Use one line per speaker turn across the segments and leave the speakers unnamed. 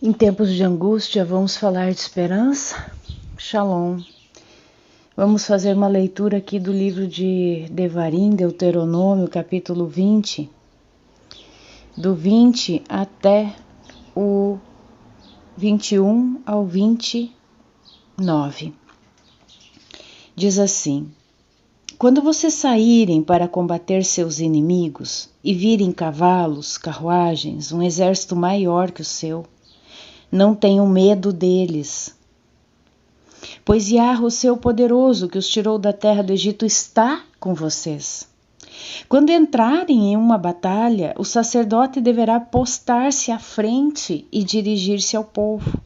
Em tempos de angústia, vamos falar de esperança? Shalom. Vamos fazer uma leitura aqui do livro de Devarim, Deuteronômio, capítulo 20, do 20 até o 21 ao 29. Diz assim: Quando vocês saírem para combater seus inimigos e virem cavalos, carruagens, um exército maior que o seu, não tenham medo deles, pois Yahweh, o seu poderoso, que os tirou da terra do Egito, está com vocês. Quando entrarem em uma batalha, o sacerdote deverá postar-se à frente e dirigir-se ao povo.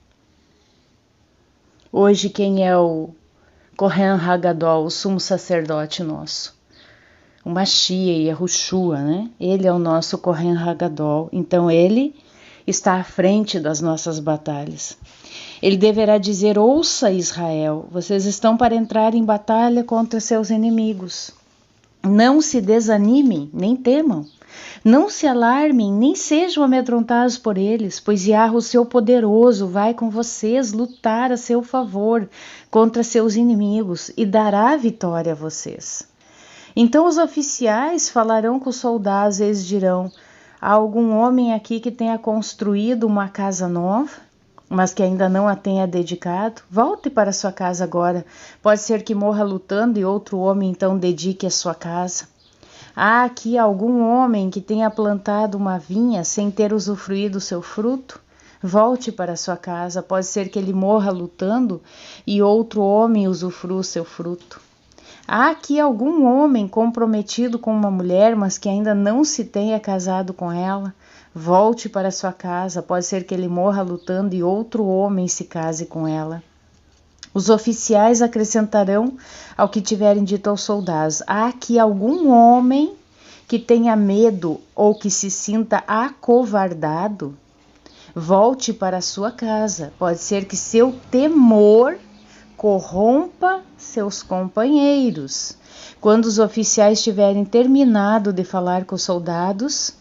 Hoje, quem é o Kohen Hagadol, o sumo sacerdote nosso? O Mashiach, Yahushua, né? Ele é o nosso Kohen Hagadol, então ele está à frente das nossas batalhas. Ele deverá dizer: ouça, Israel, vocês estão para entrar em batalha contra seus inimigos. Não se desanimem, nem temam. Não se alarmem, nem sejam amedrontados por eles, pois Yahweh, o seu poderoso, vai com vocês lutar a seu favor contra seus inimigos e dará vitória a vocês. Então os oficiais falarão com os soldados, eles dirão: há algum homem aqui que tenha construído uma casa nova, mas que ainda não a tenha dedicado? Volte para sua casa agora. Pode ser que morra lutando e outro homem então dedique a sua casa. Há aqui algum homem que tenha plantado uma vinha sem ter usufruído o seu fruto? Volte para sua casa. Pode ser que ele morra lutando e outro homem usufrua o seu fruto. Há aqui algum homem comprometido com uma mulher, mas que ainda não se tenha casado com ela? Volte para sua casa, pode ser que ele morra lutando e outro homem se case com ela. Os oficiais acrescentarão ao que tiverem dito aos soldados: há aqui algum homem que tenha medo ou que se sinta acovardado? Volte para sua casa, pode ser que seu temor corrompa seus companheiros. Quando os oficiais tiverem terminado de falar com os soldados,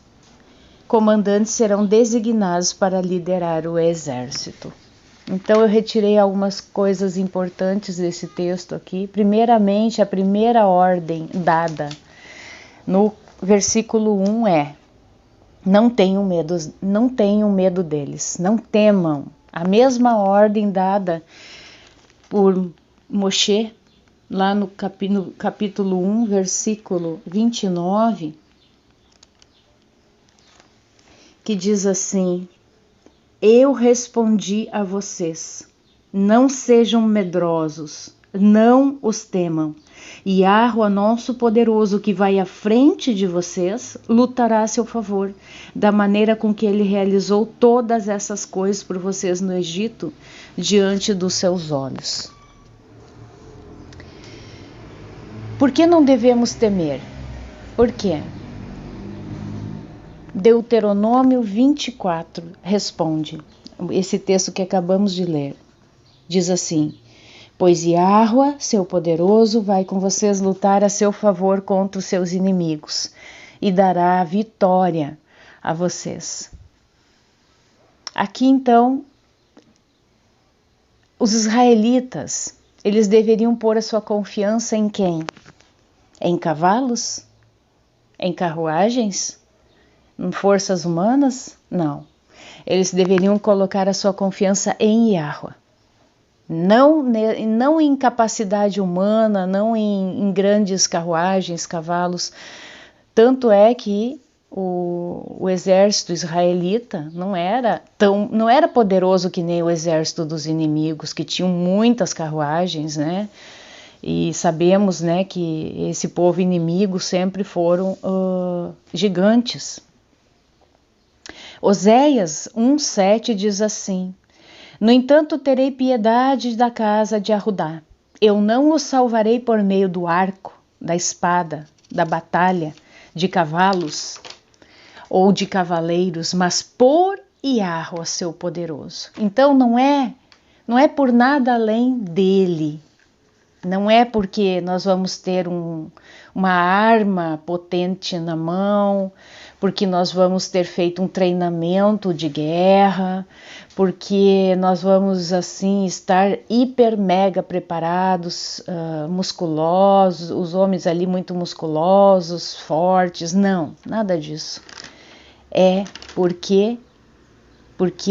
comandantes serão designados para liderar o exército. Então eu retirei algumas coisas importantes desse texto aqui. Primeiramente, a primeira ordem dada no versículo 1 é: não tenham medo deles, não temam. A mesma ordem dada por Moshe, lá no capítulo 1, versículo 29, que diz assim: eu respondi a vocês, não sejam medrosos, não os temam. Yahweh, nosso poderoso, que vai à frente de vocês, lutará a seu favor, da maneira com que ele realizou todas essas coisas por vocês no Egito, diante dos seus olhos. Por que não devemos temer? Por quê? Deuteronômio 24 responde, esse texto que acabamos de ler, diz assim: pois Yahweh, seu poderoso, vai com vocês lutar a seu favor contra os seus inimigos e dará a vitória a vocês. Aqui então, os israelitas, eles deveriam pôr a sua confiança em quem? Em cavalos? Em carruagens? Em forças humanas? Não. Eles deveriam colocar a sua confiança em Yahweh. Não em capacidade humana, não em grandes carruagens, cavalos. Tanto é que o exército israelita não era poderoso que nem o exército dos inimigos, que tinham muitas carruagens, né? E sabemos, né, que esse povo inimigo sempre foram gigantes. Oséias 1:7 diz assim: no entanto, terei piedade da casa de Arudá. Eu não os salvarei por meio do arco, da espada, da batalha, de cavalos ou de cavaleiros, mas por Yahweh, seu poderoso. Então não é por nada além dele. Não é porque nós vamos ter uma arma potente na mão, porque nós vamos ter feito um treinamento de guerra, porque nós vamos assim estar hiper mega preparados, musculosos, os homens ali muito musculosos, fortes. Não, nada disso. É porque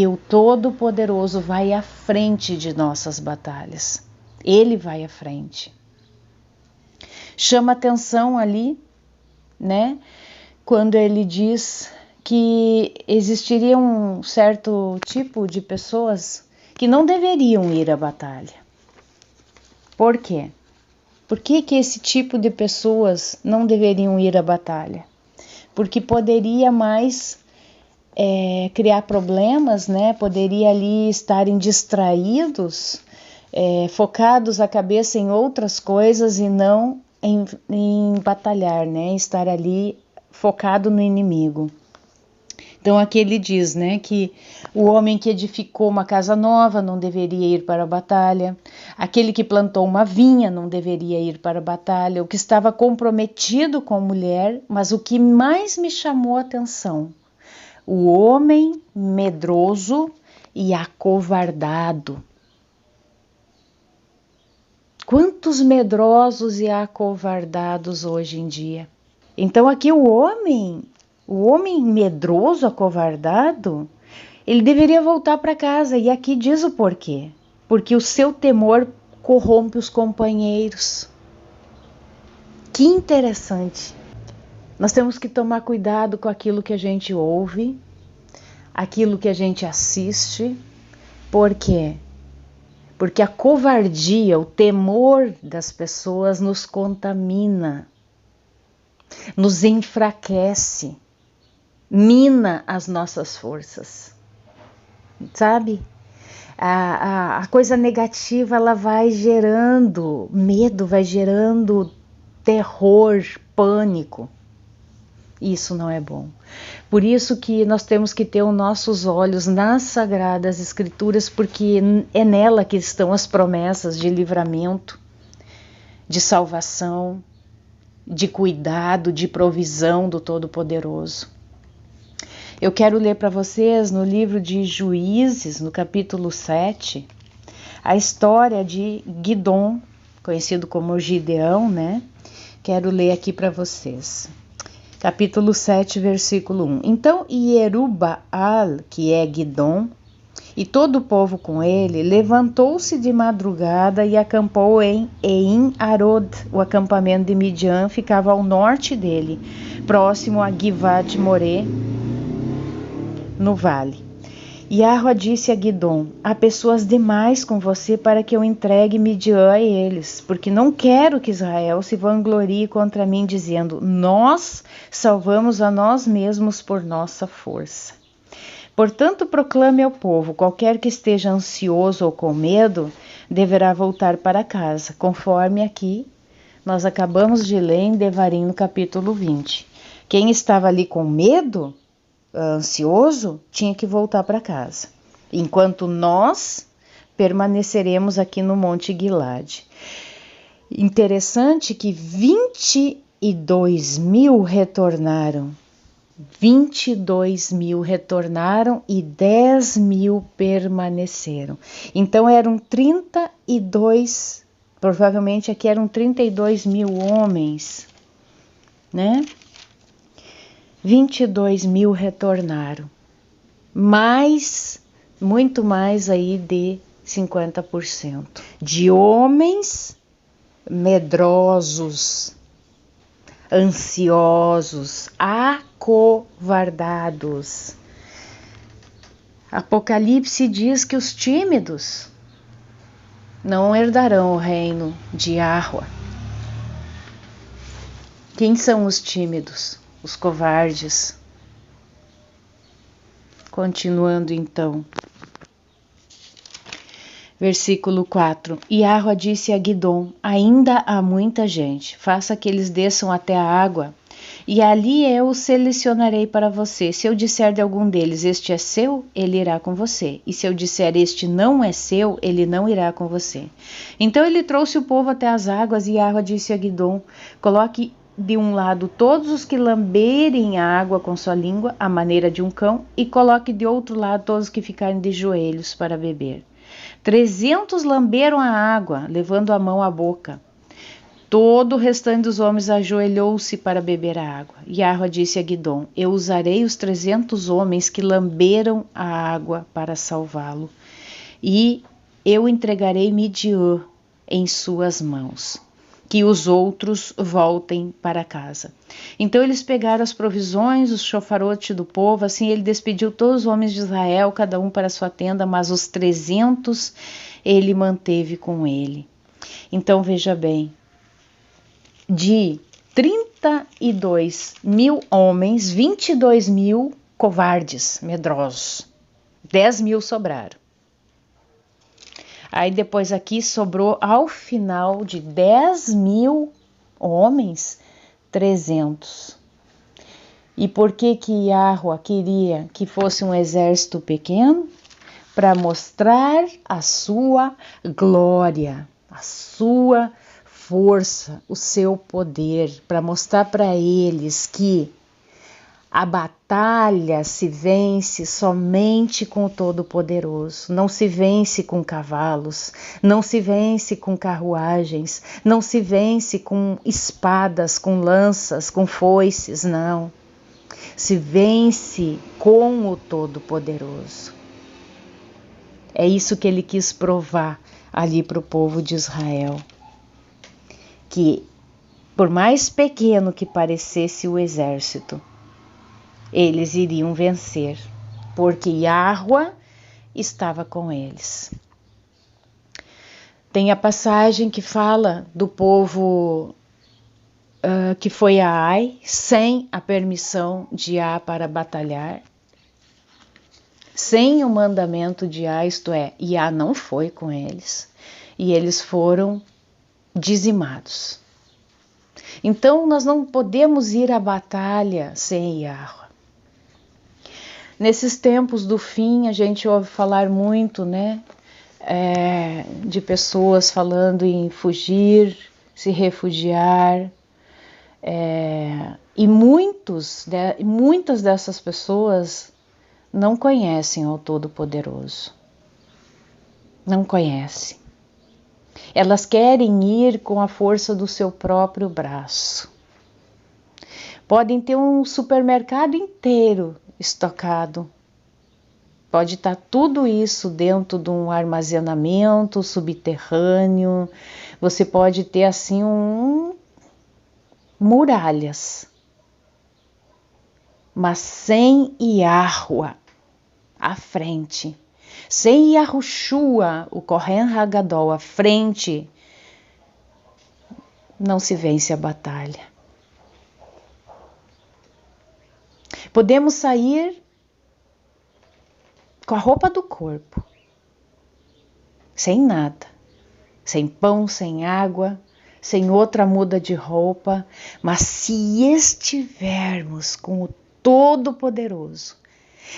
o Todo-Poderoso vai à frente de nossas batalhas. Ele vai à frente. Chama atenção ali, né? Quando ele diz que existiria um certo tipo de pessoas que não deveriam ir à batalha. Por quê? Por que esse tipo de pessoas não deveriam ir à batalha? Porque poderia mais criar problemas, né? Poderia ali estarem distraídos, focados a cabeça em outras coisas e não em batalhar, né? Estar ali focado no inimigo. Então aqui ele diz, né, que o homem que edificou uma casa nova não deveria ir para a batalha, aquele que plantou uma vinha não deveria ir para a batalha, o que estava comprometido com a mulher, mas o que mais me chamou a atenção, o homem medroso e acovardado. Quantos medrosos e acovardados hoje em dia? Então aqui o homem medroso, acovardado, ele deveria voltar para casa. E aqui diz o porquê. Porque o seu temor corrompe os companheiros. Que interessante. Nós temos que tomar cuidado com aquilo que a gente ouve, aquilo que a gente assiste. Por quê? Porque a covardia, o temor das pessoas nos contamina, nos enfraquece, mina as nossas forças, sabe? A coisa negativa, ela vai gerando medo, vai gerando terror, pânico. Isso não é bom. Por isso que nós temos que ter os nossos olhos nas Sagradas Escrituras, porque é nela que estão as promessas de livramento, de salvação, de cuidado, de provisão do Todo-Poderoso. Eu quero ler para vocês no livro de Juízes, no capítulo 7, a história de Gidom, conhecido como Gideão, né? Quero ler aqui para vocês. Capítulo 7, versículo 1. Então Ierubaal, que é Gidom, e todo o povo com ele, levantou-se de madrugada e acampou em Ein-Arod. O acampamento de Midian ficava ao norte dele, próximo a Givat Moré, no vale. Yahua disse a Gidom: há pessoas demais com você para que eu entregue Midian a eles, porque não quero que Israel se vanglorie contra mim, dizendo: nós salvamos a nós mesmos por nossa força. Portanto, proclame ao povo: qualquer que esteja ansioso ou com medo, deverá voltar para casa, conforme aqui nós acabamos de ler em Devarim, no capítulo 20. Quem estava ali com medo, ansioso, tinha que voltar para casa, enquanto nós permaneceremos aqui no Monte Gilade. Interessante que 22 mil retornaram. 22 mil retornaram e 10 mil permaneceram. Então eram 32, provavelmente aqui eram 32 mil homens, né? 22 mil retornaram, muito mais aí de 50%. De homens medrosos, ansiosos, acovardados. Apocalipse diz que os tímidos não herdarão o reino de Yahua. Quem são os tímidos? Os covardes. Continuando então. Versículo 4. Yahua disse a Gidom: ainda há muita gente, faça que eles desçam até a água, e ali eu o selecionarei para você. Se eu disser de algum deles, este é seu, ele irá com você. E se eu disser, este não é seu, ele não irá com você. Então ele trouxe o povo até as águas, e Yahua disse a Gidom: coloque de um lado todos os que lamberem a água com sua língua, à maneira de um cão, e coloque de outro lado todos os que ficarem de joelhos para beber. 300 lamberam a água, levando a mão à boca. Todo o restante dos homens ajoelhou-se para beber a água. Iahua disse a Guidom: eu usarei os 300 homens que lamberam a água para salvá-lo, e eu entregarei Midian em suas mãos. Que os outros voltem para casa. Então eles pegaram as provisões, os chofarotes do povo, assim ele despediu todos os homens de Israel, cada um para sua tenda, mas os 300 ele manteve com ele. Então veja bem, de 32 mil homens, 22 mil covardes, medrosos, 10 mil sobraram. Aí depois aqui sobrou, ao final de 10 mil homens, 300. E por que Iahua queria que fosse um exército pequeno? Para mostrar a sua glória, a sua força, o seu poder, para mostrar para eles que a batalha se vence somente com o Todo-Poderoso. Não se vence com cavalos, não se vence com carruagens, não se vence com espadas, com lanças, com foices, não. Se vence com o Todo-Poderoso. É isso que ele quis provar ali para o povo de Israel. Que por mais pequeno que parecesse o exército, eles iriam vencer, porque Iahua estava com eles. Tem a passagem que fala do povo que foi a Ai, sem a permissão de Iah para batalhar, sem o mandamento de Iah, isto é, Iah não foi com eles, e eles foram dizimados. Então nós não podemos ir à batalha sem Iahua. Nesses tempos do fim, a gente ouve falar muito, né, de pessoas falando em fugir, se refugiar, e muitas dessas pessoas não conhecem ao Todo-Poderoso. Não conhecem. Elas querem ir com a força do seu próprio braço. Podem ter um supermercado inteiro estocado. Pode estar tudo isso dentro de um armazenamento subterrâneo. Você pode ter assim muralhas. Mas sem Iahua à frente, sem Yahushua, o Kohen Hagadol à frente, não se vence a batalha. Podemos sair com a roupa do corpo, sem nada, sem pão, sem água, sem outra muda de roupa, mas se estivermos com o Todo-Poderoso,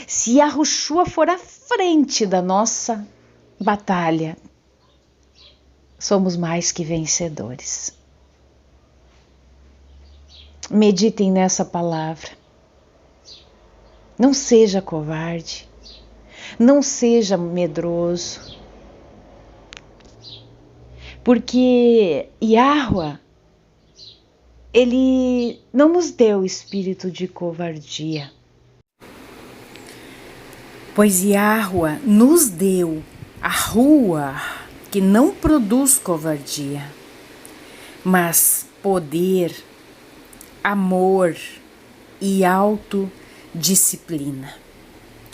se Yahushua for à frente da nossa batalha, somos mais que vencedores. Meditem nessa palavra. Não seja covarde, não seja medroso, porque Iahua, ele não nos deu espírito de covardia, pois Iahua nos deu a rua que não produz covardia, mas poder, amor e autodisciplina.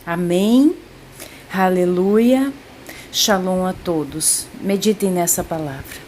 Amém? Aleluia. Shalom a todos. Meditem nessa palavra.